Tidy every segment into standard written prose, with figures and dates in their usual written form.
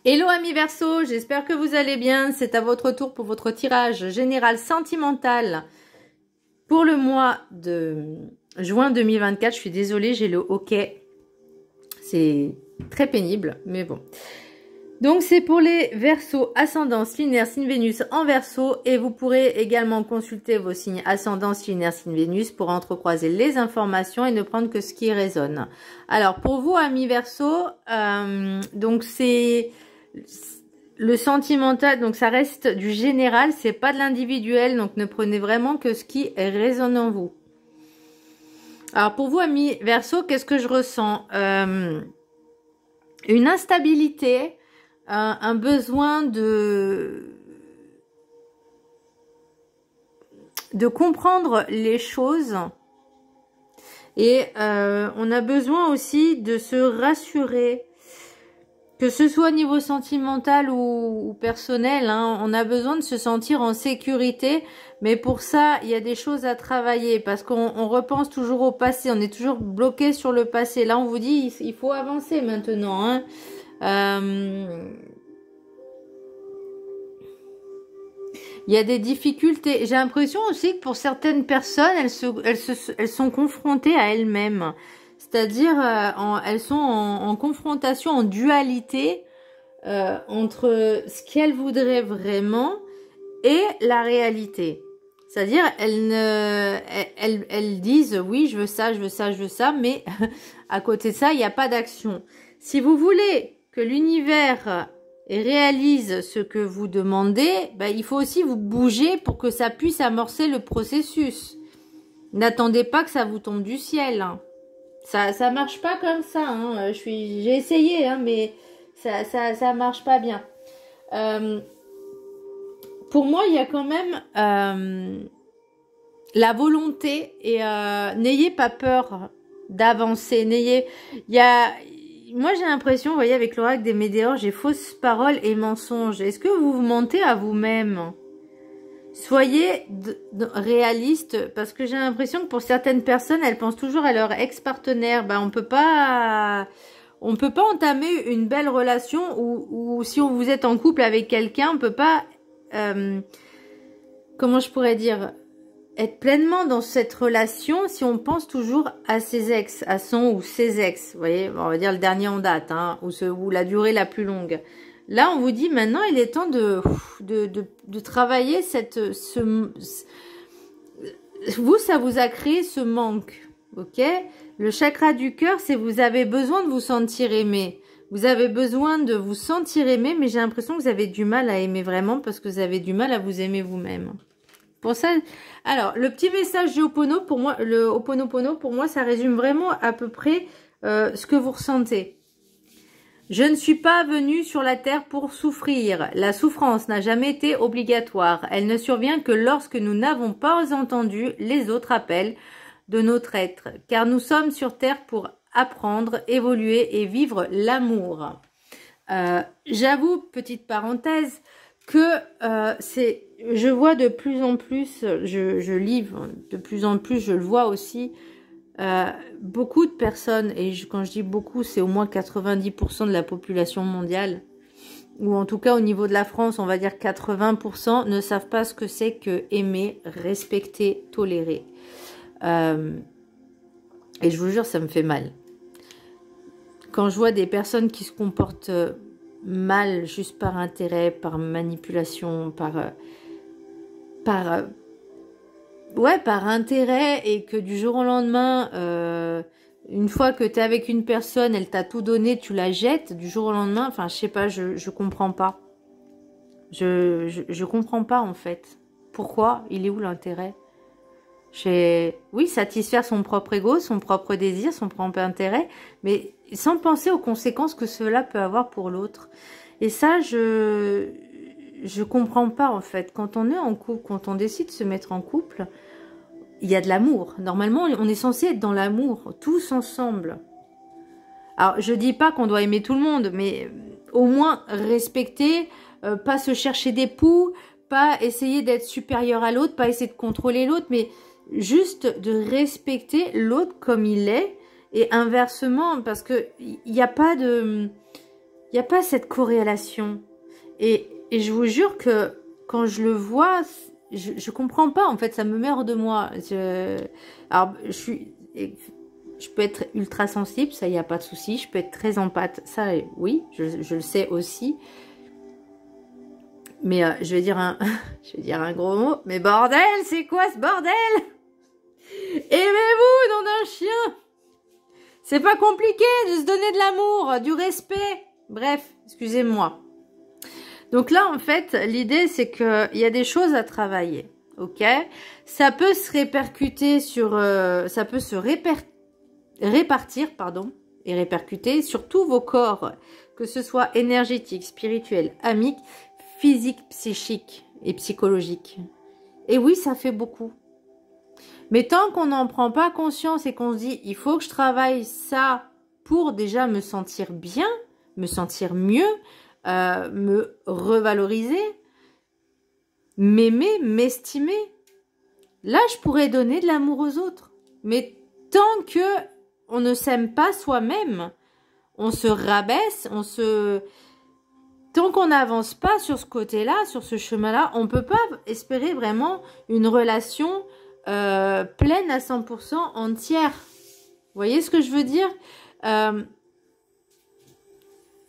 Hello amis Verseau, j'espère que vous allez bien. C'est à votre tour pour votre tirage général sentimental pour le mois de juin 2024. Je suis désolée, j'ai le hoquet. C'est très pénible, mais bon. Donc c'est pour les Verseaux, ascendance, linéaire, signe Vénus en Verseau. Et vous pourrez également consulter vos signes ascendance, linéaire, signe Vénus pour entrecroiser les informations et ne prendre que ce qui résonne. Alors pour vous amis Verseau, donc c'est le sentimental, donc ça reste du général, c'est pas de l'individuel, donc ne prenez vraiment que ce qui résonne en vous. Alors pour vous amis Verseau, qu'est-ce que je ressens? Une instabilité, un besoin de comprendre les choses et on a besoin aussi de se rassurer. Que ce soit au niveau sentimental ou personnel, hein, on a besoin de se sentir en sécurité. Mais pour ça, il y a des choses à travailler parce qu'on repense toujours au passé. On est toujours bloqué sur le passé. Là, on vous dit, il faut avancer maintenant. Hein. Il y a des difficultés. J'ai l'impression aussi que pour certaines personnes, elles sont confrontées à elles-mêmes. C'est-à-dire, elles sont en confrontation, en dualité entre ce qu'elles voudraient vraiment et la réalité. C'est-à-dire, elles disent, oui, je veux ça, je veux ça, je veux ça, mais à côté de ça, il n'y a pas d'action. Si vous voulez que l'univers réalise ce que vous demandez, ben, il faut aussi vous bouger pour que ça puisse amorcer le processus. N'attendez pas que ça vous tombe du ciel, hein. Ça marche pas comme ça, hein. J'ai essayé, hein, mais ça marche pas bien. Pour moi, il y a quand même la volonté et n'ayez pas peur d'avancer. Moi, j'ai l'impression, vous voyez, avec l'oracle des Médéors, j'ai fausses paroles et mensonges. Est-ce que vous vous mentez à vous-même? Soyez réaliste, parce que j'ai l'impression que pour certaines personnes, elles pensent toujours à leur ex-partenaire. Ben, on peut pas entamer une belle relation ou si vous êtes en couple avec quelqu'un, on peut pas, comment je pourrais dire, être pleinement dans cette relation si on pense toujours à ses ex, à son ou ses ex. Vous voyez, on va dire le dernier en date, hein, ou la durée la plus longue. Là, on vous dit maintenant, il est temps de travailler vous, ça vous a créé ce manque, ok? Le chakra du cœur, c'est vous avez besoin de vous sentir aimé. Vous avez besoin de vous sentir aimé, mais j'ai l'impression que vous avez du mal à aimer vraiment parce que vous avez du mal à vous aimer vous-même. Pour ça, alors, le petit message du Ho'oponopono, pour moi, le Ho'oponopono, pour moi, ça résume vraiment à peu près ce que vous ressentez. Je ne suis pas venue sur la terre pour souffrir. La souffrance n'a jamais été obligatoire. Elle ne survient que lorsque nous n'avons pas entendu les autres appels de notre être. Car nous sommes sur terre pour apprendre, évoluer et vivre l'amour. J'avoue, petite parenthèse, que je vois de plus en plus, je lis de plus en plus, je le vois aussi, beaucoup de personnes, et quand je dis beaucoup, c'est au moins 90% de la population mondiale, ou en tout cas au niveau de la France, on va dire 80%, ne savent pas ce que c'est que aimer, respecter, tolérer. Et je vous jure, ça me fait mal. Quand je vois des personnes qui se comportent mal juste par intérêt, par manipulation, par intérêt, et que du jour au lendemain, une fois que tu es avec une personne, elle t'a tout donné, tu la jettes, du jour au lendemain, enfin je sais pas, je comprends pas. Je comprends pas en fait. Pourquoi? Il est où l'intérêt? Oui, satisfaire son propre ego, son propre désir, son propre intérêt, mais sans penser aux conséquences que cela peut avoir pour l'autre. Et ça, je comprends pas en fait. Quand on est en couple, quand on décide de se mettre en couple, il y a de l'amour. Normalement, on est censé être dans l'amour, tous ensemble. Alors, je dis pas qu'on doit aimer tout le monde, mais au moins respecter, pas se chercher des poux, pas essayer d'être supérieur à l'autre, pas essayer de contrôler l'autre, mais juste de respecter l'autre comme il est, et inversement, parce que il n'y a pas de... Il n'y a pas cette corrélation. Et je vous jure que quand je le vois, je comprends pas. En fait, ça me met hors de moi. Alors, je peux être ultra sensible, ça, il n'y a pas de souci. Je peux être très empathe, ça, oui, je le sais aussi. Mais je vais dire je vais dire un gros mot. Mais bordel, c'est quoi ce bordel? Aimez-vous, nom d'un chien. C'est pas compliqué de se donner de l'amour, du respect. Bref, excusez-moi. Donc là, en fait, l'idée, c'est qu'il y a des choses à travailler. Ok? Ça peut se répercuter sur... ça peut se répartir, pardon, et répercuter sur tous vos corps, que ce soit énergétique, spirituel, amique, physique, psychique et psychologique. Et oui, ça fait beaucoup. Mais tant qu'on n'en prend pas conscience et qu'on se dit, il faut que je travaille ça pour déjà me sentir bien, me sentir mieux, me revaloriser, m'aimer, m'estimer, là, je pourrais donner de l'amour aux autres. Mais tant que on ne s'aime pas soi-même, on se rabaisse, tant qu'on n'avance pas sur ce côté-là, sur ce chemin-là, on ne peut pas espérer vraiment une relation pleine à 100% entière. Vous voyez ce que je veux dire?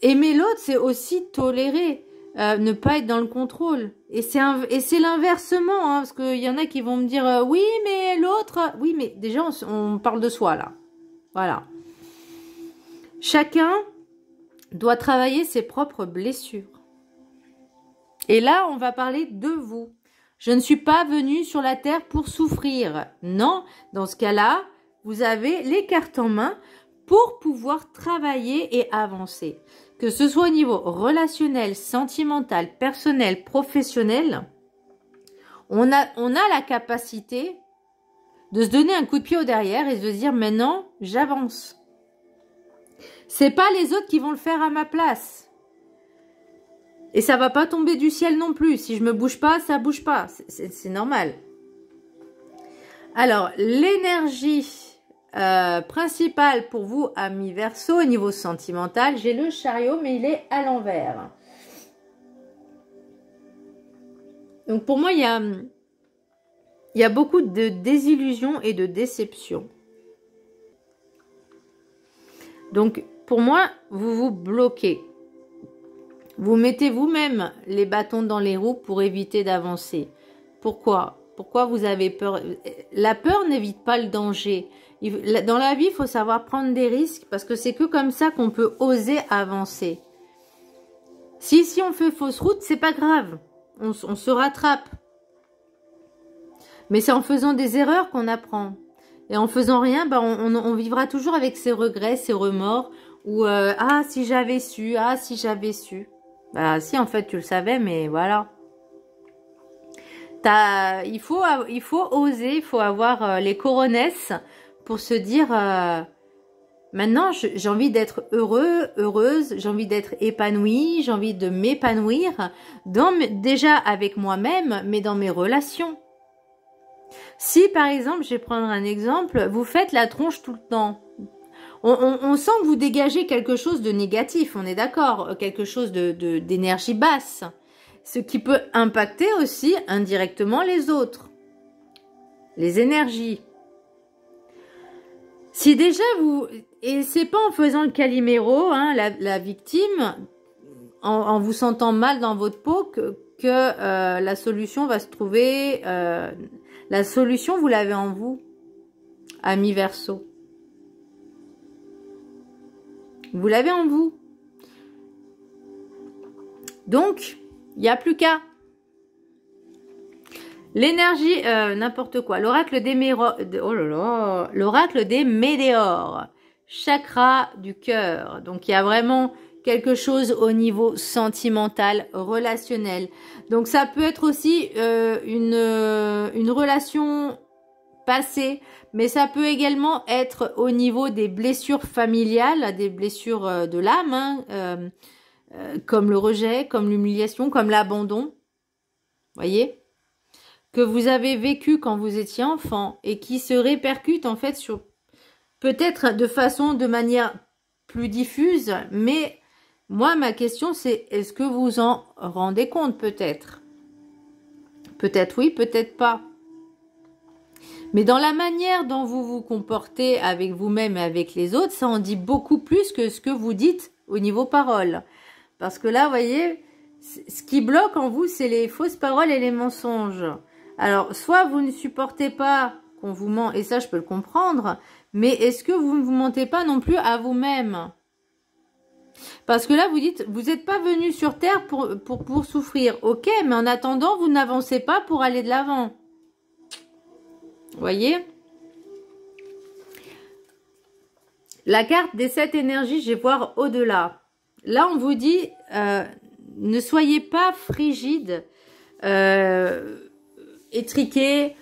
Aimer l'autre, c'est aussi tolérer, ne pas être dans le contrôle. Et c'est l'inversement, hein, parce qu'il y en a qui vont me dire oui, mais l'autre... Oui, mais déjà, on parle de soi, là. Voilà. Chacun doit travailler ses propres blessures. Et là, on va parler de vous. Je ne suis pas venue sur la terre pour souffrir. Non, dans ce cas-là, vous avez les cartes en main pour pouvoir travailler et avancer. Que ce soit au niveau relationnel, sentimental, personnel, professionnel, on a la capacité de se donner un coup de pied au derrière et de se dire maintenant, j'avance. C'est pas les autres qui vont le faire à ma place. Et ça va pas tomber du ciel non plus. Si je me bouge pas, ça bouge pas. C'est normal. Alors, l'énergie principale pour vous, amis Verseau, au niveau sentimental, j'ai le chariot, mais il est à l'envers. Donc, pour moi, il y a beaucoup de désillusions et de déceptions. Donc, pour moi, vous vous bloquez. Vous mettez vous-même les bâtons dans les roues pour éviter d'avancer. Pourquoi? Pourquoi vous avez peur? La peur n'évite pas le danger. Dans la vie, il faut savoir prendre des risques parce que c'est que comme ça qu'on peut oser avancer. Si on fait fausse route, c'est pas grave. On se rattrape. Mais c'est en faisant des erreurs qu'on apprend. Et en faisant rien, ben on vivra toujours avec ses regrets, ses remords. Ou ah, si j'avais su, ah, si j'avais su. Bah, si, en fait, tu le savais, mais voilà. Il faut oser, il faut avoir les coronesses pour se dire maintenant, j'ai envie d'être heureuse, j'ai envie d'être épanouie, j'ai envie de m'épanouir déjà avec moi-même, mais dans mes relations. Si, par exemple, je vais prendre un exemple, vous faites la tronche tout le temps. On sent que vous dégagez quelque chose de négatif, on est d'accord, quelque chose d'énergie basse, ce qui peut impacter aussi indirectement les autres, les énergies. Si déjà et c'est pas en faisant le Calimero, hein, la victime, en vous sentant mal dans votre peau que la solution va se trouver, la solution vous l'avez en vous, amis Verseau. Vous l'avez en vous. Donc, il n'y a plus qu'à. L'énergie, n'importe quoi. L'oracle des météores. Chakra du cœur. Donc, il y a vraiment quelque chose au niveau sentimental, relationnel. Donc, ça peut être aussi une relation passée. Mais ça peut également être au niveau des blessures familiales, des blessures de l'âme, hein, comme le rejet, comme l'humiliation, comme l'abandon. Voyez? Que vous avez vécu quand vous étiez enfant et qui se répercutent en fait sur peut-être de manière plus diffuse, mais Moi, ma question, c'est est-ce que vous vous en rendez compte peut-être? Peut-être oui, peut-être pas. Mais dans la manière dont vous vous comportez avec vous-même et avec les autres, ça en dit beaucoup plus que ce que vous dites au niveau parole. Parce que là, vous voyez, ce qui bloque en vous, c'est les fausses paroles et les mensonges. Alors, soit vous ne supportez pas qu'on vous ment, et ça, je peux le comprendre, mais est-ce que vous ne vous mentez pas non plus à vous-même? Parce que là, vous dites, vous n'êtes pas venu sur Terre pour souffrir. Ok, mais en attendant, vous n'avancez pas pour aller de l'avant. Vous voyez? La carte des 7 énergies, je vais voir au-delà. Là, on vous dit, ne soyez pas frigide, étriqué.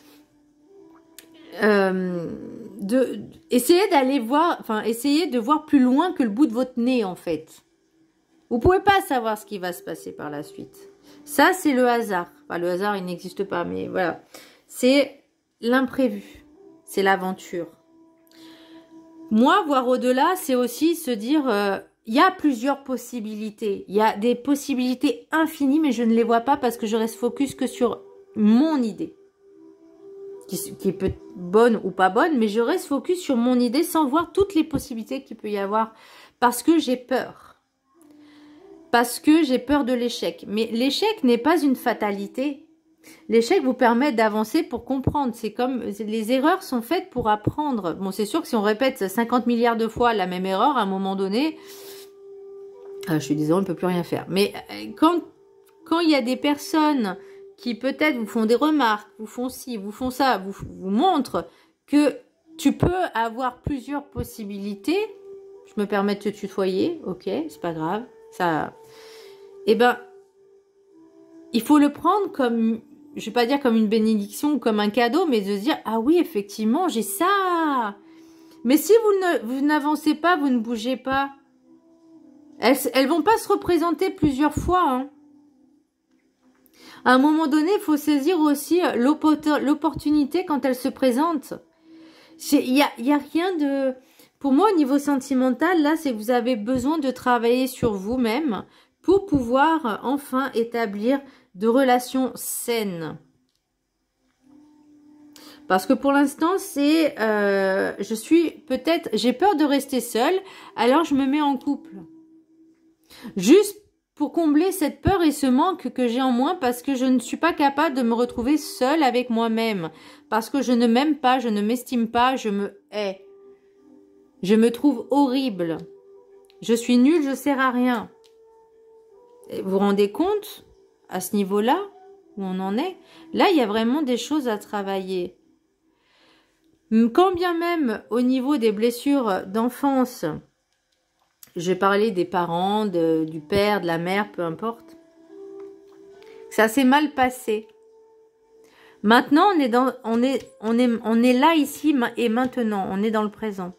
Essayez d'aller voir, enfin, essayez de voir plus loin que le bout de votre nez, en fait. Vous pouvez pas savoir ce qui va se passer par la suite. Ça, c'est le hasard. Enfin, le hasard, il n'existe pas, mais voilà. C'est l'imprévu. C'est l'aventure. Moi, voir au-delà, c'est aussi se dire, il y a plusieurs possibilités. Il y a des possibilités infinies, mais je ne les vois pas parce que je reste focus que sur mon idée. Qui peut être bonne ou pas bonne, mais je reste focus sur mon idée sans voir toutes les possibilités qu'il peut y avoir. Parce que j'ai peur. Parce que j'ai peur de l'échec. Mais l'échec n'est pas une fatalité. L'échec vous permet d'avancer pour comprendre. C'est comme les erreurs sont faites pour apprendre. Bon, c'est sûr que si on répète 50 milliards de fois la même erreur, à un moment donné, je suis désolée, on ne peut plus rien faire. Mais quand il y a des personnes qui peut-être vous font des remarques, vous font ci, vous font ça, vous montrent que tu peux avoir plusieurs possibilités. Je me permets de te tutoyer, ok, c'est pas grave. Ça, eh ben, il faut le prendre comme, je vais pas dire comme une bénédiction ou comme un cadeau, mais de se dire, ah oui, effectivement, j'ai ça. Mais si vous n'avancez pas, vous ne bougez pas, elles vont pas se représenter plusieurs fois, hein. À un moment donné, il faut saisir aussi l'opportunité quand elle se présente. Il y a rien de... Pour moi, au niveau sentimental, là, c'est que vous avez besoin de travailler sur vous-même pour pouvoir enfin établir de relations saines. Parce que pour l'instant, c'est... j'ai peur de rester seule, alors je me mets en couple. Juste pour combler cette peur et ce manque que j'ai en moi parce que je ne suis pas capable de me retrouver seule avec moi-même. Parce que je ne m'aime pas, je ne m'estime pas, je me hais. Je me trouve horrible. Je suis nulle, je sers à rien. Et vous vous rendez compte à ce niveau-là où on en est? Là, il y a vraiment des choses à travailler. Quand bien même au niveau des blessures d'enfance, je vais parler des parents, du père, de la mère, peu importe. Ça s'est mal passé. Maintenant, on est là, ici et maintenant. On est dans le présent.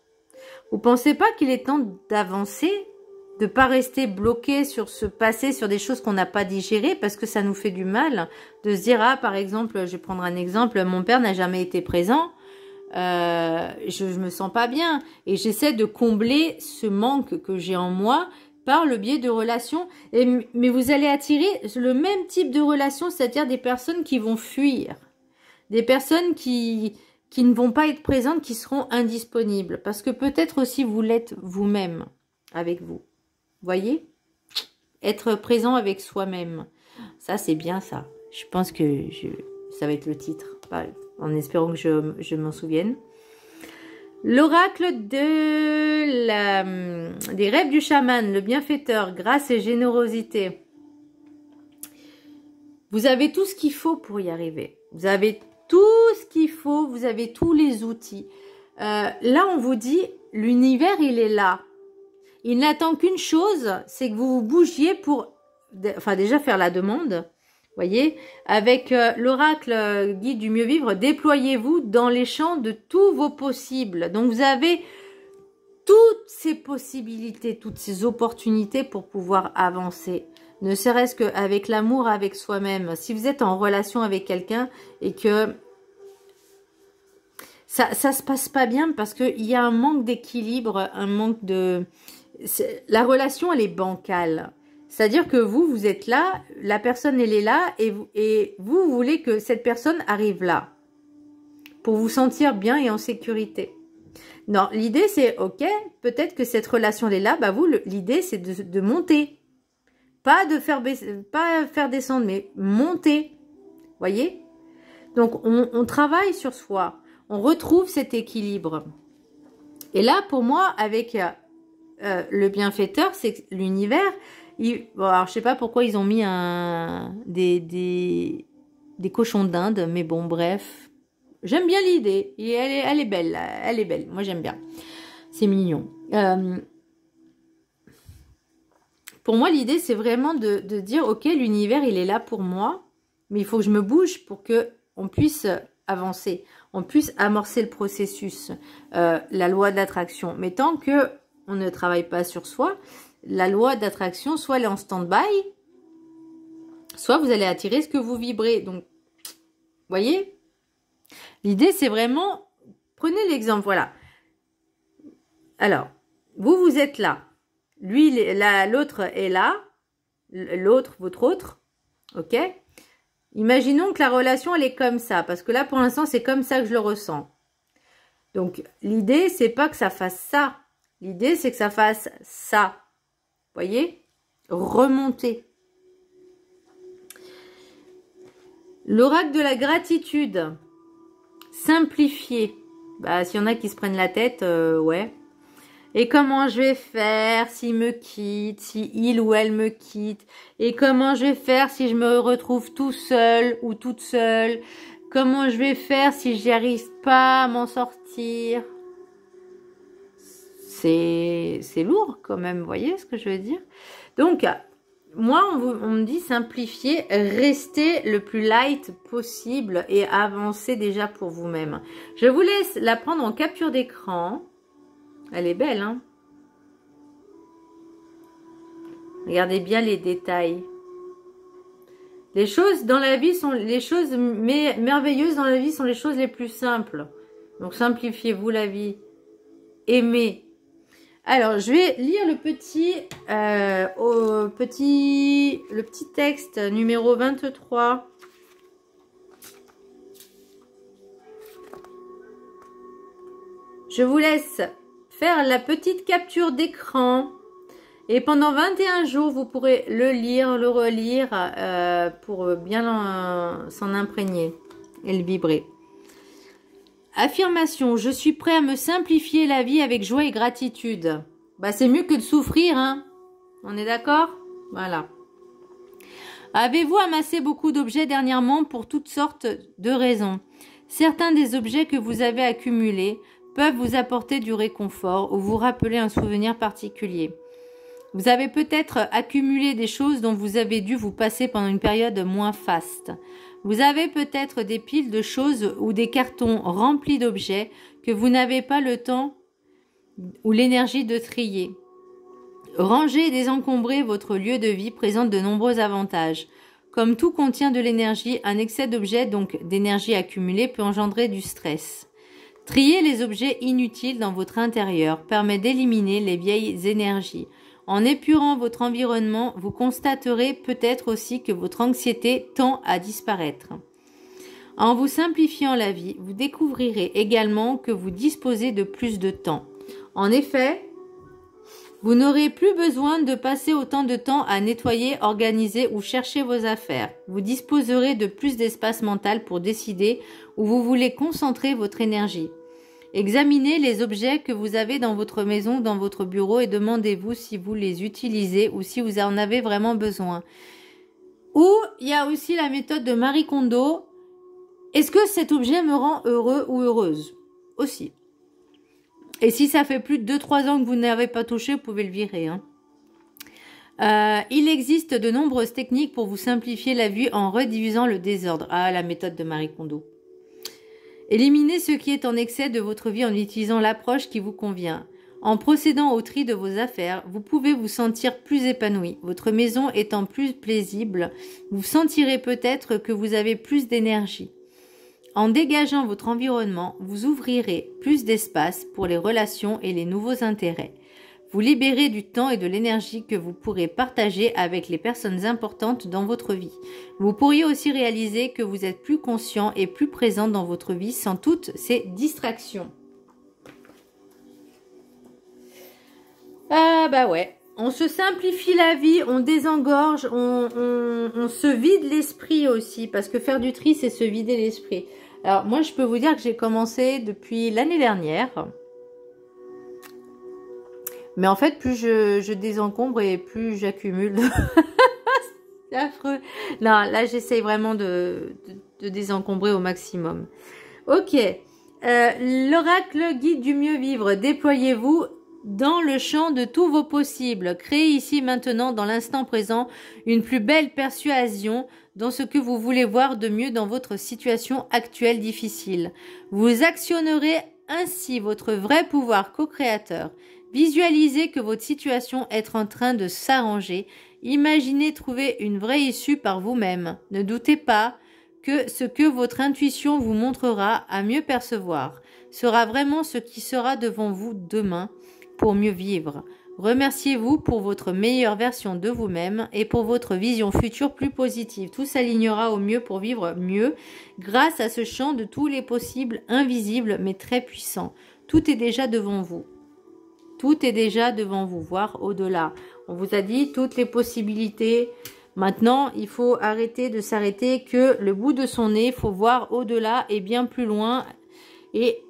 Vous pensez pas qu'il est temps d'avancer, de pas rester bloqué sur ce passé, sur des choses qu'on n'a pas digérées, parce que ça nous fait du mal. De se dire, ah, par exemple, je vais prendre un exemple, mon père n'a jamais été présent. Je me sens pas bien et j'essaie de combler ce manque que j'ai en moi par le biais de relations. Mais vous allez attirer le même type de relations, c'est-à-dire des personnes qui vont fuir, des personnes qui ne vont pas être présentes, qui seront indisponibles, parce que peut-être aussi vous l'êtes vous-même avec vous. Voyez, être présent avec soi-même, ça c'est bien ça. Je pense que ça va être le titre. En espérant que je m'en souvienne. L'oracle des rêves du chaman, le bienfaiteur, grâce et générosité. Vous avez tout ce qu'il faut pour y arriver. Vous avez tout ce qu'il faut, vous avez tous les outils. Là, on vous dit, l'univers, il est là. Il n'attend qu'une chose, c'est que vous vous bougiez pour, enfin déjà faire la demande. Voyez, avec l'oracle guide du mieux vivre, déployez-vous dans les champs de tous vos possibles. Donc, vous avez toutes ces possibilités, toutes ces opportunités pour pouvoir avancer. Ne serait-ce qu'avec l'amour avec soi-même. Si vous êtes en relation avec quelqu'un et que ça se passe pas bien parce qu'il y a un manque d'équilibre, un manque de... La relation, elle est bancale. C'est-à-dire que vous, vous êtes là, la personne, elle est là, et vous voulez que cette personne arrive là. Pour vous sentir bien et en sécurité. Non, l'idée, c'est, ok, peut-être que cette relation, elle est là, bah vous, l'idée, c'est de monter. Pas de faire baisser, pas faire descendre, mais monter. Voyez? Donc, on travaille sur soi. On retrouve cet équilibre. Et là, pour moi, avec le bienfaiteur, c'est l'univers. Bon, alors, je sais pas pourquoi ils ont mis des cochons d'Inde, mais bon, bref. J'aime bien l'idée. Et elle est belle. Elle est belle. Moi, j'aime bien. C'est mignon. Pour moi, l'idée, c'est vraiment de dire, ok, l'univers, il est là pour moi, mais il faut que je me bouge pour que on puisse avancer, on puisse amorcer le processus, la loi de l'attraction. Mais tant que on ne travaille pas sur soi, la loi d'attraction, soit elle est en stand-by, soit vous allez attirer ce que vous vibrez. Donc, voyez, l'idée, c'est vraiment, prenez l'exemple, voilà. Alors, vous êtes là. Lui, l'autre est là. L'autre, votre autre. Ok? Imaginons que la relation, elle est comme ça. Parce que là, pour l'instant, c'est comme ça que je le ressens. Donc, l'idée, c'est pas que ça fasse ça. L'idée, c'est que ça fasse ça. Voyez? Remonter. L'oracle de la gratitude. Simplifier. Bah, s'il y en a qui se prennent la tête, ouais. Et comment je vais faire s'il me quitte, si il ou elle me quitte? Et comment je vais faire si je me retrouve tout seul ou toute seule? Comment je vais faire si j'y arrive pas à m'en sortir? C'est lourd quand même, vous voyez ce que je veux dire? Donc, moi, on me dit simplifier, rester le plus light possible et avancer déjà pour vous-même. Je vous laisse la prendre en capture d'écran. Elle est belle, hein? Regardez bien les détails. Les choses dans la vie sont les choses merveilleuses dans la vie sont les choses les plus simples. Donc simplifiez-vous la vie. Aimez. Alors, je vais lire le petit texte numéro 23. Je vous laisse faire la petite capture d'écran et pendant 21 jours, vous pourrez le lire, le relire pour bien s'en imprégner et le vibrer. Affirmation, je suis prêt à me simplifier la vie avec joie et gratitude. Bah, c'est mieux que de souffrir, hein. On est d'accord? Voilà. Avez-vous amassé beaucoup d'objets dernièrement pour toutes sortes de raisons? Certains des objets que vous avez accumulés peuvent vous apporter du réconfort ou vous rappeler un souvenir particulier. Vous avez peut-être accumulé des choses dont vous avez dû vous passer pendant une période moins faste. Vous avez peut-être des piles de choses ou des cartons remplis d'objets que vous n'avez pas le temps ou l'énergie de trier. Ranger et désencombrer votre lieu de vie présente de nombreux avantages. Comme tout contient de l'énergie, un excès d'objets, donc d'énergie accumulée, peut engendrer du stress. Trier les objets inutiles dans votre intérieur permet d'éliminer les vieilles énergies. En épurant votre environnement, vous constaterez peut-être aussi que votre anxiété tend à disparaître. En vous simplifiant la vie, vous découvrirez également que vous disposez de plus de temps. En effet, vous n'aurez plus besoin de passer autant de temps à nettoyer, organiser ou chercher vos affaires. Vous disposerez de plus d'espace mental pour décider où vous voulez concentrer votre énergie. Examinez les objets que vous avez dans votre maison, dans votre bureau et demandez-vous si vous les utilisez ou si vous en avez vraiment besoin. Ou il y a aussi la méthode de Marie Kondo. Est-ce que cet objet me rend heureux ou heureuse? Aussi. Et si ça fait plus de 2-3 ans que vous n'avez pas touché, vous pouvez le virer. Hein. Il existe de nombreuses techniques pour vous simplifier la vie en réduisant le désordre. Ah, la méthode de Marie Kondo. Éliminez ce qui est en excès de votre vie en utilisant l'approche qui vous convient. En procédant au tri de vos affaires, vous pouvez vous sentir plus épanoui. Votre maison étant plus paisible, vous sentirez peut-être que vous avez plus d'énergie. En dégageant votre environnement, vous ouvrirez plus d'espace pour les relations et les nouveaux intérêts. vous libérer du temps et de l'énergie que vous pourrez partager avec les personnes importantes dans votre vie. Vous pourriez aussi réaliser que vous êtes plus conscient et plus présent dans votre vie sans toutes ces distractions. Ah bah ouais, on se simplifie la vie, on désengorge, on se vide l'esprit aussi, parce que faire du tri, c'est se vider l'esprit. Alors moi, je peux vous dire que j'ai commencé depuis l'année dernière. Mais en fait, plus je désencombre et plus j'accumule. C'est affreux. Non, là, j'essaye vraiment de désencombrer au maximum. Ok. L'oracle guide du mieux vivre. Déployez-vous dans le champ de tous vos possibles. Créez ici maintenant, dans l'instant présent, une plus belle persuasion dans ce que vous voulez voir de mieux dans votre situation actuelle difficile. Vous actionnerez ainsi votre vrai pouvoir co-créateur. Visualisez que votre situation est en train de s'arranger. Imaginez trouver une vraie issue par vous-même. Ne doutez pas que ce que votre intuition vous montrera à mieux percevoir sera vraiment ce qui sera devant vous demain pour mieux vivre. Remerciez-vous pour votre meilleure version de vous-même et pour votre vision future plus positive. Tout s'alignera au mieux pour vivre mieux grâce à ce champ de tous les possibles invisibles mais très puissants. Tout est déjà devant vous. Tout est déjà devant vous, voire au-delà. On vous a dit toutes les possibilités. Maintenant, il faut arrêter de s'arrêter que le bout de son nez. Il faut voir au-delà et bien plus loin. Et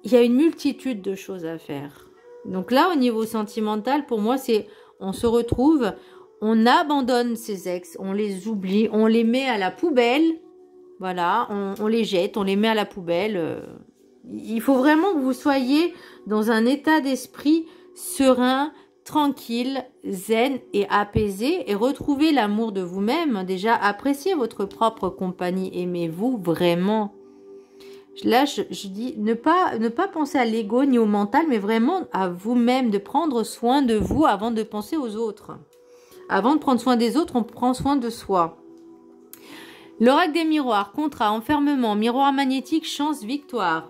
il y a une multitude de choses à faire. Donc là, au niveau sentimental, pour moi, c'est on se retrouve, on abandonne ses ex, on les oublie, on les met à la poubelle. Voilà, on les jette, on les met à la poubelle. Il faut vraiment que vous soyez dans un état d'esprit serein, tranquille, zen et apaisé et retrouver l'amour de vous-même. Déjà, appréciez votre propre compagnie, aimez-vous vraiment. Là, je dis ne pas penser à l'ego ni au mental, mais vraiment à vous-même, de prendre soin de vous avant de penser aux autres. Avant de prendre soin des autres, on prend soin de soi. L'oracle des miroirs, contrat, enfermement, miroir magnétique, chance, victoire.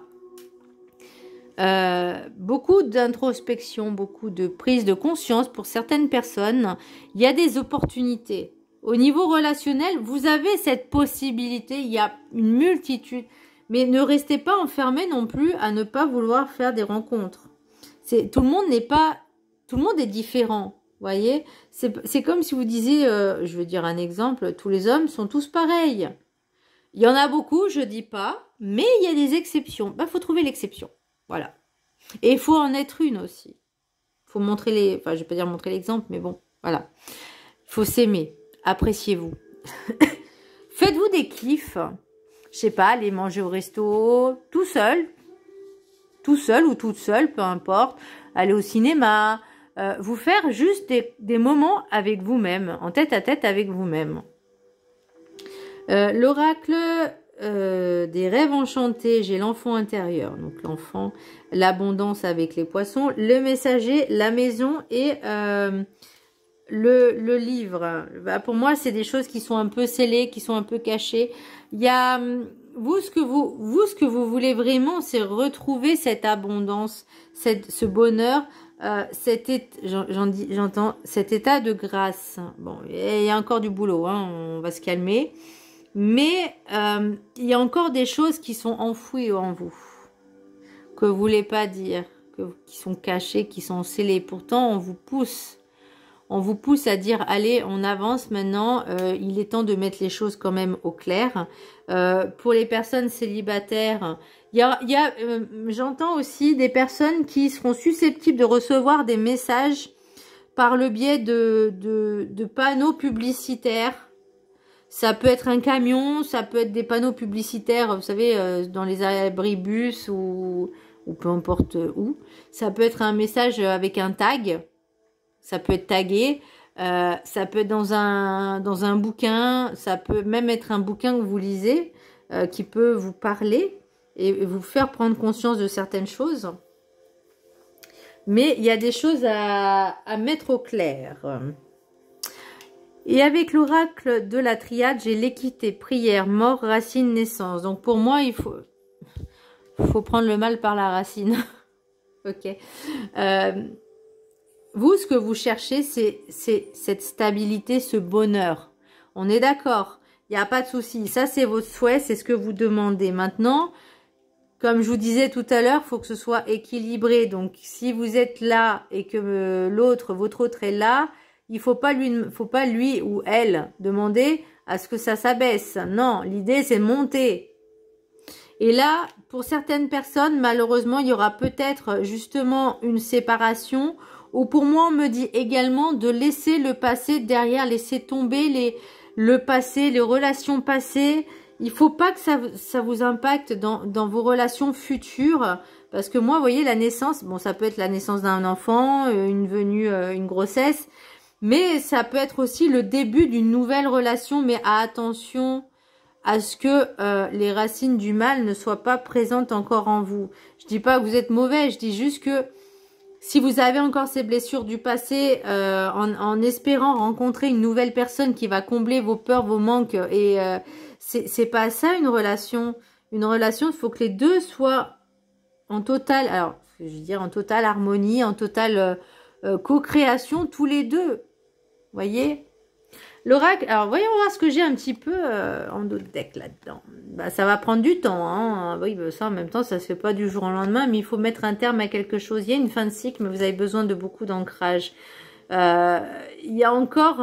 Beaucoup d'introspection, beaucoup de prise de conscience pour certaines personnes. Il y a des opportunités. Au niveau relationnel, vous avez cette possibilité, il y a une multitude. Mais ne restez pas enfermé non plus à ne pas vouloir faire des rencontres. Tout le monde est différent, voyez. C'est comme si vous disiez, je veux dire un exemple, tous les hommes sont tous pareils. Il y en a beaucoup, je dis pas, mais il y a des exceptions. Faut trouver l'exception, voilà. Et il faut en être une aussi. Il faut montrer je vais pas dire montrer l'exemple, mais bon, voilà. Il faut s'aimer, appréciez-vous. Faites-vous des kiffs. Je sais pas, aller manger au resto, tout seul ou toute seule, peu importe, aller au cinéma, vous faire juste des moments avec vous-même, en tête à tête avec vous-même. L'oracle des rêves enchantés, j'ai l'enfant intérieur, donc l'enfant, l'abondance avec les poissons, le messager, la maison et le livre. Pour moi, c'est des choses qui sont un peu scellées, qui sont un peu cachées. Il y a ce que vous voulez vraiment, c'est retrouver cette abondance, ce bonheur, j'entends cet état de grâce. Bon, il y a encore du boulot, hein, on va se calmer, mais il y a encore des choses qui sont enfouies en vous, que vous voulez pas dire, qui sont cachées, qui sont scellées. Pourtant, on vous pousse à dire, allez, on avance maintenant, il est temps de mettre les choses quand même au clair. Pour les personnes célibataires, j'entends aussi des personnes qui seront susceptibles de recevoir des messages par le biais de panneaux publicitaires. Ça peut être un camion, ça peut être des panneaux publicitaires, vous savez, dans les abribus ou peu importe où. Ça peut être un message avec un tag. Ça peut être tagué, ça peut être dans un bouquin, ça peut même être un bouquin que vous lisez, qui peut vous parler et vous faire prendre conscience de certaines choses. Mais il y a des choses à mettre au clair. Et avec l'oracle de la triade, j'ai l'équité, prière, mort, racine, naissance. Donc pour moi, il faut prendre le mal par la racine. Ok. vous, ce que vous cherchez, c'est cette stabilité, ce bonheur. On est d'accord. Il n'y a pas de souci. Ça, c'est votre souhait, c'est ce que vous demandez. Maintenant, comme je vous disais tout à l'heure, il faut que ce soit équilibré. Donc, si vous êtes là et que l'autre, votre autre est là, il faut pas lui ou elle demander à ce que ça s'abaisse. Non, l'idée, c'est de monter. Et là, pour certaines personnes, malheureusement, il y aura peut-être justement une séparation. Ou pour moi, on me dit également de laisser le passé derrière, laisser tomber le passé, les relations passées. Il faut pas que ça vous impacte dans vos relations futures. Parce que moi, vous voyez, la naissance, bon, ça peut être la naissance d'un enfant, une venue, une grossesse. Mais ça peut être aussi le début d'une nouvelle relation. Mais attention à ce que les racines du mal ne soient pas présentes encore en vous. Je dis pas que vous êtes mauvais, je dis juste que si vous avez encore ces blessures du passé, en espérant rencontrer une nouvelle personne qui va combler vos peurs, vos manques, et c'est pas ça une relation. Une relation, il faut que les deux soient en totale, alors je veux dire en totale harmonie, en totale co-création, tous les deux. Voyez? L'oracle, alors voyons voir ce que j'ai un petit peu en d'autres decks là-dedans. Bah, ça va prendre du temps, hein. Oui, bah, ça en même temps, ça se fait pas du jour au lendemain, mais il faut mettre un terme à quelque chose. Il y a une fin de cycle, mais vous avez besoin de beaucoup d'ancrage. Il y a encore...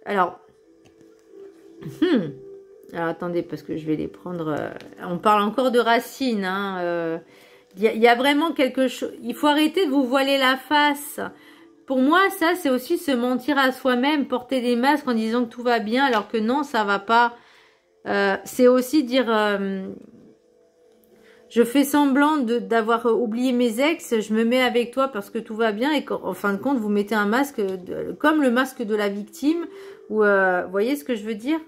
alors... alors, attendez, parce que je vais les prendre... on parle encore de racines, hein. Il y a vraiment quelque chose... Il faut arrêter de vous voiler la face. Pour moi, ça, c'est aussi se mentir à soi-même, porter des masques en disant que tout va bien, alors que non, ça va pas. C'est aussi dire, je fais semblant d'avoir oublié mes ex, je me mets avec toi parce que tout va bien, et qu'en fin de compte, vous mettez un masque, comme le masque de la victime, ou vous voyez ce que je veux dire?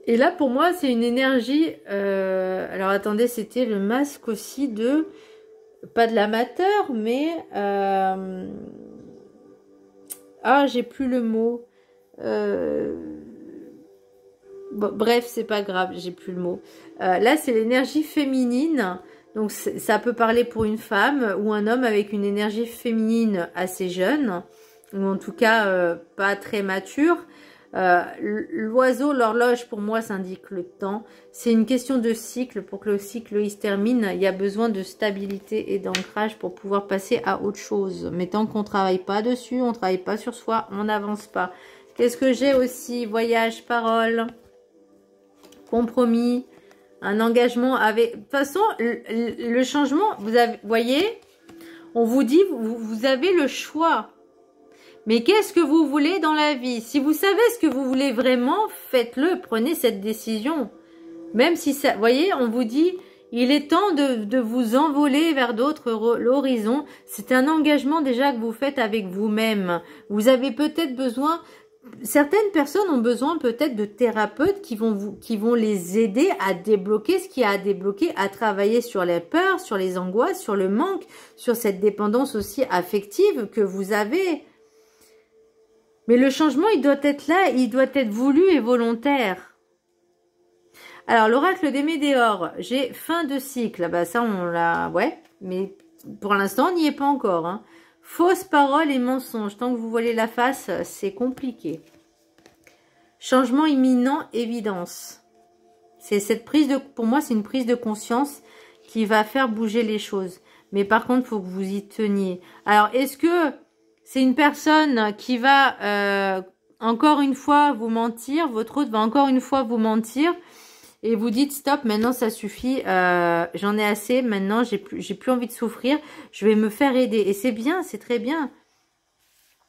Et là, pour moi, c'est une énergie... alors, attendez, c'était le masque aussi de... Pas de l'amateur, mais... ah, j'ai plus le mot. Bon, bref, c'est pas grave, j'ai plus le mot. Là, c'est l'énergie féminine. Donc, ça peut parler pour une femme ou un homme avec une énergie féminine assez jeune. Ou en tout cas, pas très mature. L'oiseau, l'horloge, pour moi, ça indique le temps. C'est une question de cycle. Pour que le cycle il se termine, il y a besoin de stabilité et d'ancrage pour pouvoir passer à autre chose. Mais tant qu'on ne travaille pas dessus, on ne travaille pas sur soi, on n'avance pas. Qu'est-ce que j'ai aussi? Voyage, parole, compromis, un engagement avec... De toute façon, le changement, vous voyez, on vous dit, vous avez le choix. Mais qu'est-ce que vous voulez dans la vie? Si vous savez ce que vous voulez vraiment, faites-le, prenez cette décision. Même si ça, vous voyez, on vous dit, il est temps de vous envoler vers d'autres horizons. C'est un engagement déjà que vous faites avec vous-même. Vous avez peut-être besoin, certaines personnes ont besoin peut-être de thérapeutes qui vont les aider à débloquer ce qu'il y a à débloquer, à travailler sur les peurs, sur les angoisses, sur le manque, sur cette dépendance aussi affective que vous avez. Mais le changement, il doit être là, il doit être voulu et volontaire. Alors, l'oracle des Médéors, j'ai fin de cycle. Bah, ça, on l'a... Ouais, mais pour l'instant, on n'y est pas encore. Hein. Fausses paroles et mensonges. Tant que vous voilez la face, c'est compliqué. Changement imminent, évidence. C'est cette prise de... Pour moi, c'est une prise de conscience qui va faire bouger les choses. Mais par contre, il faut que vous y teniez. Alors, est-ce que... c'est une personne qui va encore une fois vous mentir, votre autre va encore une fois vous mentir et vous dites stop, maintenant ça suffit, j'en ai assez, maintenant j'ai plus envie de souffrir, je vais me faire aider. Et c'est bien, c'est très bien.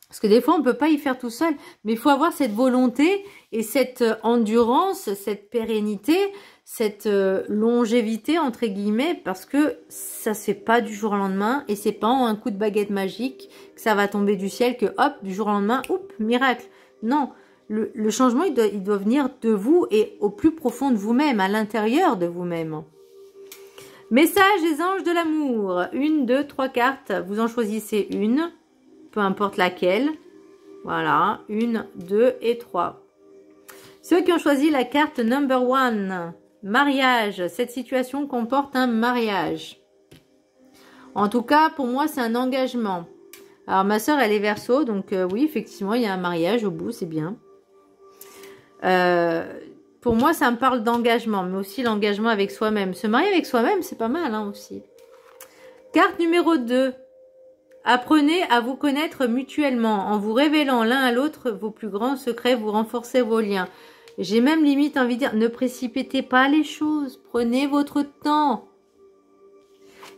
Parce que des fois on ne peut pas y faire tout seul, mais il faut avoir cette volonté et cette endurance, cette pérennité, cette longévité entre guillemets, parce que ça se fait pas du jour au lendemain et c'est pas en un coup de baguette magique que ça va tomber du ciel, que hop, du jour au lendemain, oups, miracle. Non, le changement il doit venir de vous et au plus profond de vous-même, à l'intérieur de vous-même. Message des anges de l'amour, 1, 2, 3 cartes, vous en choisissez une, peu importe laquelle. Voilà, 1, 2 et 3. Ceux qui ont choisi la carte number 1, mariage, cette situation comporte un mariage. En tout cas, pour moi, c'est un engagement. Alors, ma soeur, elle est Verseau, donc oui, effectivement, il y a un mariage au bout, c'est bien. Pour moi, ça me parle d'engagement, mais aussi l'engagement avec soi-même. Se marier avec soi-même, c'est pas mal hein, aussi. Carte numéro 2. Apprenez à vous connaître mutuellement. En vous révélant l'un à l'autre vos plus grands secrets, vous renforcez vos liens. J'ai même limite envie de dire, ne précipitez pas les choses. Prenez votre temps.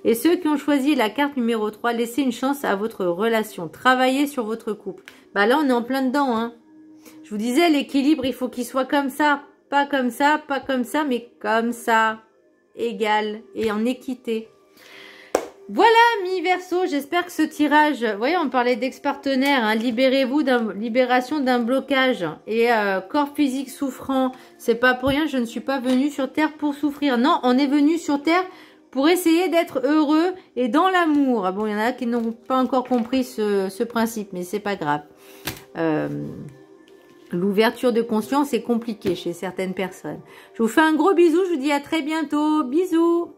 Et ceux qui ont choisi la carte numéro 3, laissez une chance à votre relation. Travaillez sur votre couple. Bah là, on est en plein dedans. Hein. Je vous disais, l'équilibre, il faut qu'il soit comme ça. Pas comme ça, pas comme ça, mais comme ça. Égal et en équité. Voilà, mi-verso, j'espère que ce tirage... Vous voyez, on parlait d'ex-partenaire. Hein, libérez-vous libération d'un blocage. Et corps physique souffrant. C'est pas pour rien, je ne suis pas venue sur Terre pour souffrir. Non, on est venu sur Terre pour essayer d'être heureux et dans l'amour. Bon, il y en a qui n'ont pas encore compris ce principe, mais c'est pas grave. L'ouverture de conscience est compliquée chez certaines personnes. Je vous fais un gros bisou, je vous dis à très bientôt. Bisous!